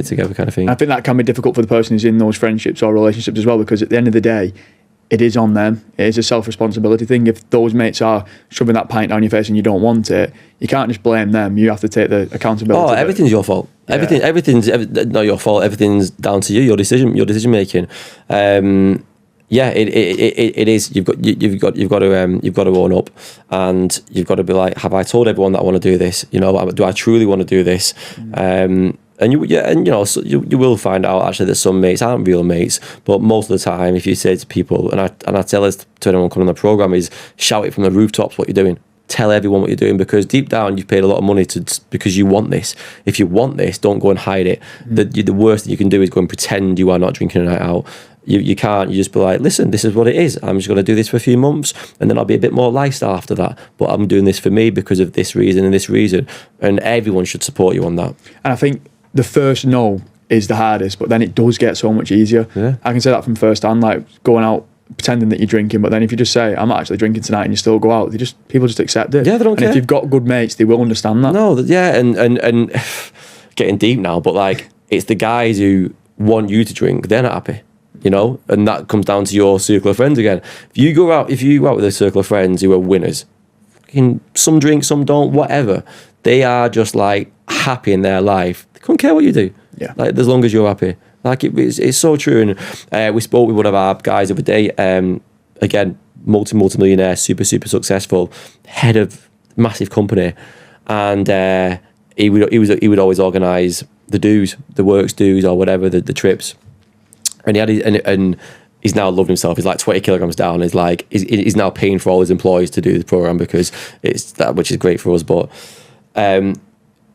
together, kind of thing. I think that can be difficult for the person who's in those friendships or relationships as well, because at the end of the day, it is on them. It is a self-responsibility thing. If those mates are shoving that pint down your face and you don't want it, you can't just blame them. You have to take the accountability. Oh, everything's your fault. Everything's not your fault. Everything's down to you. Your decision making. It is. You've got to own up, and you've got to be like, have I told everyone that I want to do this? Do I truly want to do this? And you will find out actually that some mates aren't real mates, but most of the time, if you say to people, and I tell this to anyone coming on the program, is shout it from the rooftops what you're doing. Tell everyone what you're doing, because deep down you've paid a lot of money because you want this. If you want this, don't go and hide it. The worst that you can do is go and pretend you are not drinking a night out. You can't. You just be like, listen, this is what it is. I'm just going to do this for a few months, and then I'll be a bit more lifestyle after that. But I'm doing this for me because of this reason and this reason, and everyone should support you on that. And I think the first no is the hardest, but then it does get so much easier. I can say that from first hand, like going out pretending that you're drinking, but then if you just say, I'm not actually drinking tonight, and you still go out, people just accept it. Yeah, they don't care. And if you've got good mates, they will understand that. No, and getting deep now, but like, it's the guys who want you to drink, they're not happy. you know, and that comes down to your circle of friends again. If you go out with a circle of friends who are winners, some drink, some don't, whatever, they are just like happy in their life. They couldn't care what you do. Yeah. Like, as long as you're happy. Like, it's so true. And we spoke with one of our guys the other day, again, multi-millionaire, super successful, head of massive company, and he would always organise the works dues or whatever, the trips, and he's now loved himself. He's like 20 kilograms down. He's now paying for all his employees to do the program because it's that, which is great for us. But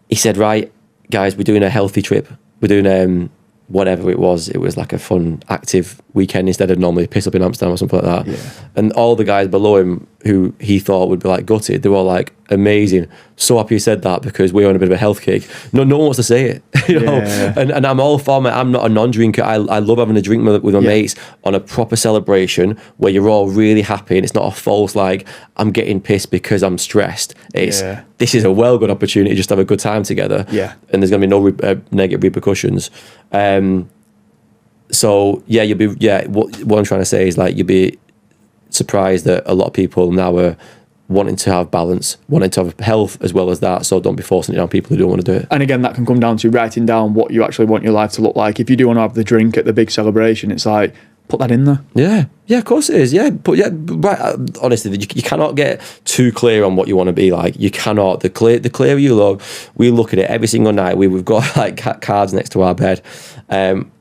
he said, right, guys, we're doing a healthy trip. We're doing whatever it was like a fun, active weekend instead of normally piss up in Amsterdam or something like that. Yeah. And all the guys below him who he thought would be like gutted, they were all like, amazing. So happy you said that because we're on a bit of a health kick. No one wants to say it, you know. Yeah. And I'm all for it. I'm not a non-drinker. I love having a drink with my mates on a proper celebration where you're all really happy and it's not a false like I'm getting pissed because I'm stressed. This is a well good opportunity just to have a good time together. Yeah. And there's going to be no negative repercussions. So yeah, what I'm trying to say is like you'll be surprised that a lot of people now are wanting to have balance, wanting to have health as well as that. So don't be forcing it on people who don't want to do it. And again, that can come down to writing down what you actually want your life to look like. If you do want to have the drink at the big celebration, it's like, put that in there. Yeah, of course it is. Yeah, but right. Honestly, you cannot get too clear on what you want to be like. You cannot. The clearer you look, we look at it every single night. We've got like cards next to our bed.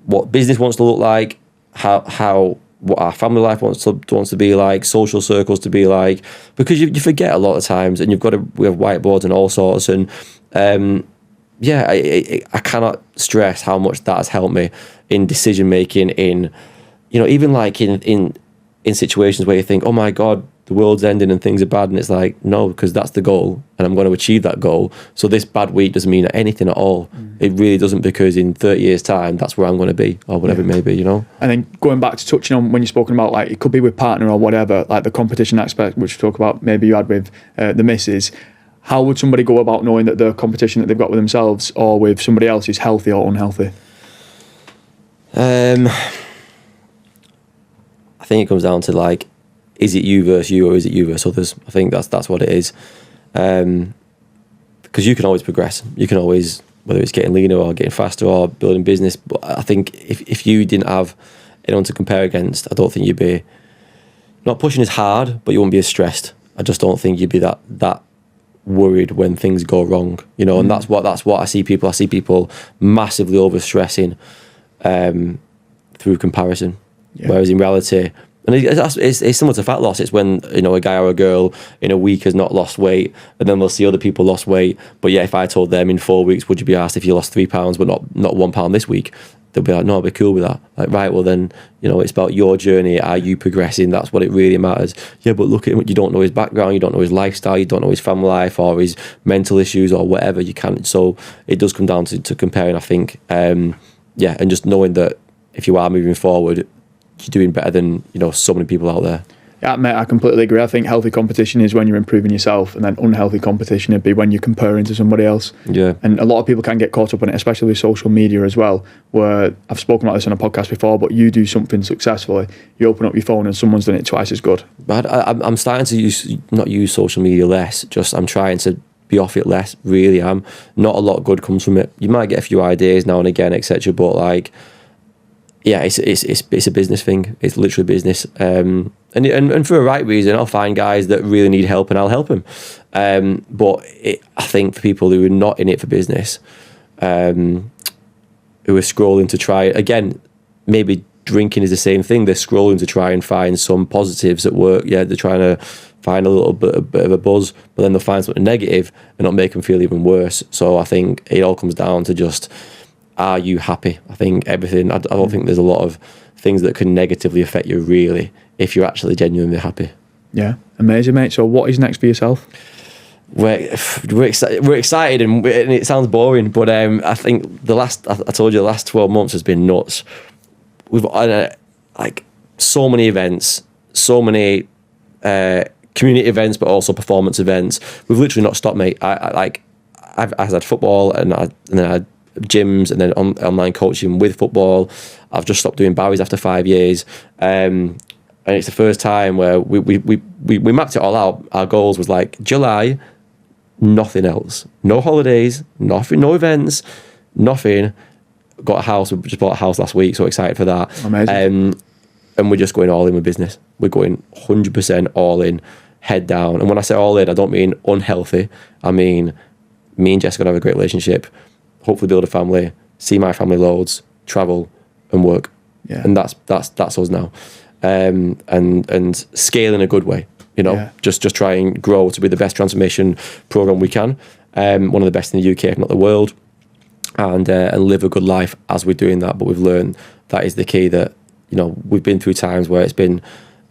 What business wants to look like, how what our family life wants to be like, social circles to be like, because you forget a lot of times, and we have whiteboards and all sorts, and I cannot stress how much that has helped me in decision making, in, you know, even like in situations where you think, oh my God, the world's ending and things are bad, and it's like, no, because that's the goal and I'm going to achieve that goal. So this bad week doesn't mean anything at all. It really doesn't, because in 30 years time, that's where I'm going to be, or whatever it may be, you know. And then going back to touching on when you're spoken about, like, it could be with partner or whatever, like the competition aspect, which we talk about, maybe you had with the missus. How would somebody go about knowing that the competition that they've got with themselves or with somebody else is healthy or unhealthy? I think it comes down to like, is it you versus you, or is it you versus others? I think that's what it is. Because you can always progress. You can always, whether it's getting leaner or getting faster or building business. But I think if you didn't have anyone to compare against, I don't think you'd be not pushing as hard, but you wouldn't be as stressed. I just don't think you'd be that worried when things go wrong, you know. And that's what I see people. I see people massively overstressing through comparison. Yeah. Whereas in reality, and it's similar to fat loss. It's when, you know, a guy or a girl in a week has not lost weight, and then they'll see other people lost weight. But yeah, if I told them in 4 weeks, would you be asked if you lost 3 pounds but not £1 this week? They'll be like, no, I'll be cool with that. Like, right, well then, you know, it's about your journey. Are you progressing? That's what it really matters. Yeah, but look at him. You don't know his background. You don't know his lifestyle. You don't know his family life or his mental issues or whatever. You can't. So it does come down to comparing, I think. And just knowing that if you are moving forward, you're doing better than, you know, so many people out there. Yeah, mate, I completely agree. I think healthy competition is when you're improving yourself, and then unhealthy competition would be when you're comparing to somebody else. Yeah. And a lot of people can get caught up in it, especially with social media as well, where I've spoken about this on a podcast before, but you do something successfully, you open up your phone and someone's done it twice as good. But I'm starting to not use social media less, just I'm trying to be off it less, really am. Not a lot good comes from it. You might get a few ideas now and again, etc. But like, yeah, it's a business thing. It's literally business. And for a right reason, I'll find guys that really need help and I'll help them. But I think for people who are not in it for business, who are scrolling to try, again, maybe drinking is the same thing. They're scrolling to try and find some positives at work. Yeah, they're trying to find a little bit of a buzz, but then they'll find something negative and it'll make them feel even worse. So I think it all comes down to just, are you happy? I think everything, I don't think there's a lot of things that can negatively affect you really if you're actually genuinely happy. Yeah, amazing, mate. So what is next for yourself? We're excited and it sounds boring, but I think I told you the last 12 months has been nuts. We've like so many events, so many community events, but also performance events. We've literally not stopped, mate. I've had football and then I had gyms and then online coaching with football. I've just stopped doing Barry's after 5 years. And it's the first time where we mapped it all out. Our goals was like July, nothing else. No holidays, nothing, no events, nothing. Got a house. We just bought a house last week, so excited for that. Amazing. And we're just going all in with business. We're going 100% all in, head down. And when I say all in, I don't mean unhealthy. I mean, me and Jessica have a great relationship, hopefully build a family, see my family loads, travel and work. Yeah. And that's us now. And scale in a good way, you know, just try and grow to be the best transformation program we can. One of the best in the UK, if not the world, and live a good life as we're doing that. But we've learned that is the key, that, you know, we've been through times where it's been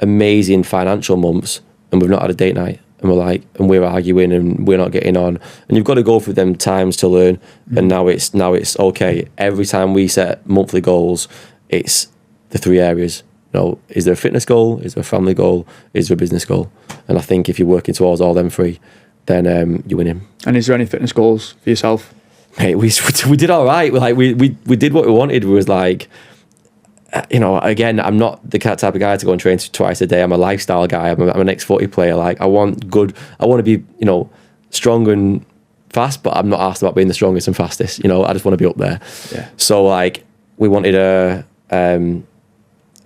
amazing financial months and we've not had a date night, and we're arguing and we're not getting on, and you've got to go through them times to learn. And now it's okay. Every time we set monthly goals, it's the 3 areas. You know, is there a fitness goal? Is there a family goal? Is there a business goal? And I think if you're working towards all them 3, then you're winning. And is there any fitness goals for yourself? Mate, we did all right. We did what we wanted. We was like, you know, again, I'm not the type of guy to go and train twice a day. I'm a lifestyle guy. I'm an ex-footy player. Like, I want to be, you know, strong and fast, but I'm not asked about being the strongest and fastest. You know, I just want to be up there. Yeah. So, like, we wanted a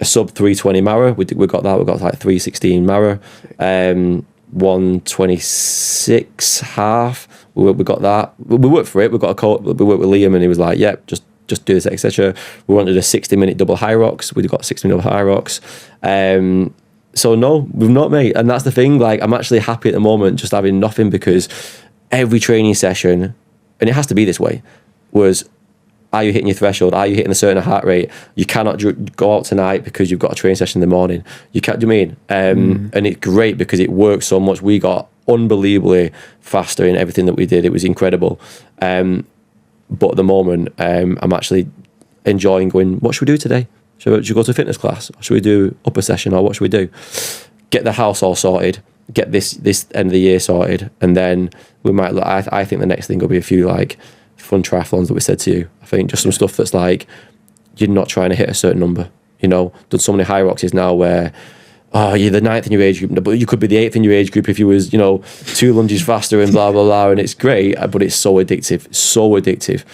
sub 320 Mara. We got that. We got like 316 Mara. 126 half. We got that. We worked for it. We worked with Liam, and he was like, "Yep, just do this, etc." We wanted a 60-minute double high rocks. We got 60-minute double high rocks. So no, we've not, mate. And that's the thing. Like, I'm actually happy at the moment, just having nothing, because every training session, and it has to be this way, was, are you hitting your threshold? Are you hitting a certain heart rate? You cannot go out tonight because you've got a training session in the morning. You can't. Do you mean? And it's great because it works so much. We got unbelievably faster in everything that we did. It was incredible. But at the moment, I'm actually enjoying going, what should we do today? Should we go to a fitness class? Or should we do upper session? Or what should we do? Get the house all sorted. Get this end of the year sorted. And then we might look, I think the next thing will be a few like fun triathlons that we said to you. I think just some stuff that's like, you're not trying to hit a certain number. You know, done so many high rocks now where, oh, you're the 9th in your age group, but you could be the 8th in your age group if you was, you know, 2 lunges faster and blah, blah, blah. And it's great, but it's so addictive. So addictive.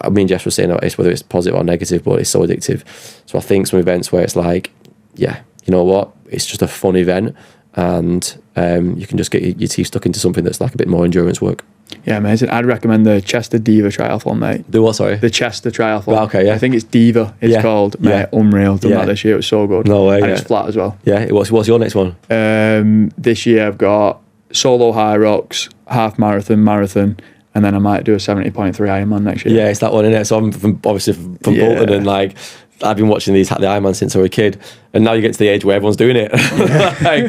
I mean, Jeff was saying that it's whether it's positive or negative, but it's so addictive. So I think some events where it's like, yeah, you know what? It's just a fun event, and you can just get your teeth stuck into something that's like a bit more endurance work. Yeah, amazing. I'd recommend the Chester Diva Triathlon, mate. The what, sorry? The Chester Triathlon. Well, okay, yeah. I think it's Diva, it's called. Mate, yeah. Unreal. Done that this year. It was so good. No way, and it's flat as well. Yeah, what's your next one? This year I've got solo high rocks, half marathon, and then I might do a 70.3 Ironman next year. Yeah, it's that one, isn't it? So I'm from Bolton, and like, I've been watching the Ironman since I was a kid, and now you get to the age where everyone's doing it. Like,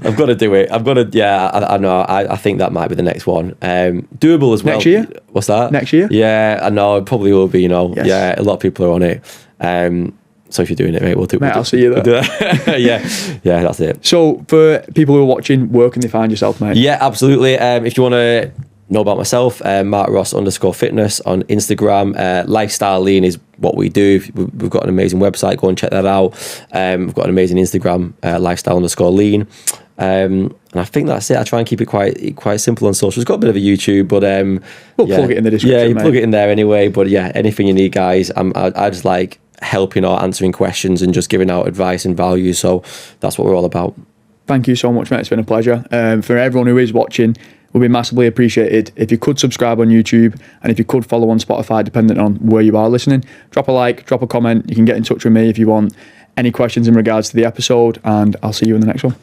I've got to do it. I know. I think that might be the next one. Doable as well. Next year? What's that? Next year? Yeah, I know. It probably will be. You know. Yes. Yeah, a lot of people are on it. So if you're doing it, mate, we'll do it. I'll see you there. Yeah, that's it. So for people who are watching, where can they find yourself, mate? Yeah, absolutely. If you want to know about myself, Mark Ross _fitness on Instagram. Lifestyle Lean is what we do. We've got an amazing website. Go and check that out. We've got an amazing Instagram, lifestyle _lean. And I think that's it. I try and keep it quite simple on social. It's got a bit of a YouTube, but we'll plug it in the description. Yeah, you plug it in there anyway. But yeah, anything you need, guys. I just like helping or answering questions and just giving out advice and value. So that's what we're all about. Thank you so much, mate. It's been a pleasure. For everyone who is watching, would be massively appreciated if you could subscribe on YouTube, and if you could follow on Spotify, depending on where you are listening. Drop a like, drop a comment. You can get in touch with me if you want any questions in regards to the episode, and I'll see you in the next one.